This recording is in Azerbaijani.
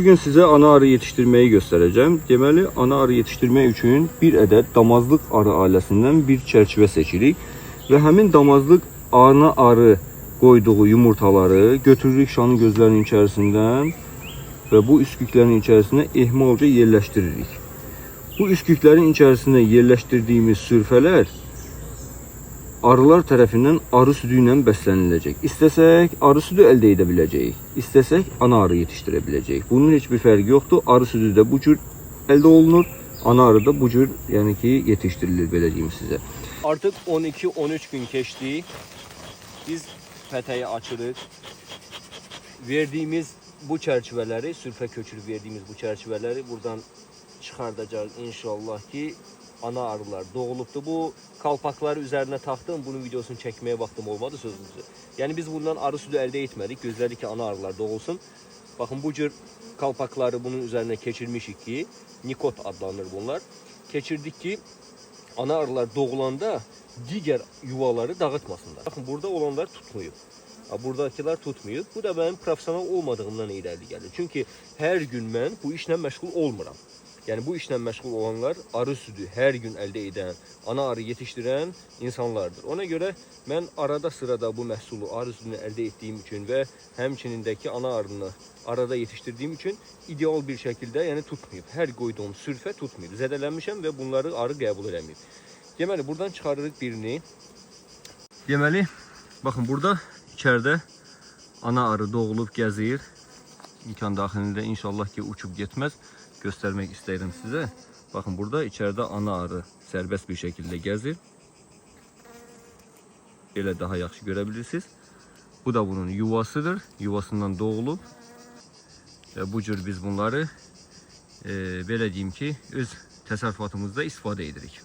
Bugün size ana arı yetiştirmeyi göstereceğim. Deməli, ana arı yetiştirmək üçün bir ədəd damazlıq arı ailəsindən bir çərçivə seçirik və həmin damazlıq ana arı qoyduğu yumurtaları götürürük şanın gözlərinin içərisindən və bu üsküklərin içərisinə ehmalca yerləşdiririk. Bu üsküklərin içərisində yerləşdirdiyimiz sürfələr arılar tərəfindən arı südü ilə bəsləniləcək. İstəsək arı südü əldə edə biləcəyik. İstəsək ana arı yetişdirə biləcəyik. Bunun heç bir fərqi yoxdur. Arı südü də bu cür əldə olunur. Ana arı da bu cür, yəni ki, yetişdirilir belə deyim sizə. Artıq 12-13 gün keçdi. Biz pətəyi açırıq. Verdiyimiz bu çərçivələri, sürfə köçürüb verdiyimiz bu çərçivələri buradan çıxardacağız inşallah ki, ana arılar doğulubdur. Bu kalpakları üzerine taktım. Bunun videosunu çekmeye vaxtım olmadı sözünüzü. Yani biz bundan arı südü elde etmedik. Gözledik ki ana arılar doğulsun. Bakın bu cür kalpakları bunun üzerine geçirmişik ki nikot adlanır bunlar. Geçirdik ki ana arılar doğulanda diğer yuvaları dağıtmasınlar. Bakın burada olanlar tutmuyor. Buradakiler tutmuyor. Bu da benim profesyonel olmadığımdan irəli gəlir. Çünkü her gün ben bu işle məşğul olmuram. Yani bu işle məşğul olanlar arı südü her gün elde eden, ana arı yetiştiren insanlardır. Ona göre ben arada sırada bu məhsulu arı südünü elde ettiğim için ve həmçinindəki ana arını arada yetiştirdiğim için ideal bir şekilde yani tutmayıb. Her koyduğum sürfə tutmayıb. Zədələnmişəm ve bunları arı qəbul eləməyib. Deməli buradan çıxarırıq birini. Deməli bakın burada içeride ana arı doğulub gəzir. İmkan daxilində inşallah ki uçub getməz. Göstermek isterim size. Bakın burada içeride ana arı serbest bir şekilde gezir. Böyle daha yaxşı görebilirsiniz. Bu da bunun yuvasıdır. Yuvasından doğulup ve bu cür biz bunları böyle diyeyim ki öz təsərrüfatımızda istifadə edirik.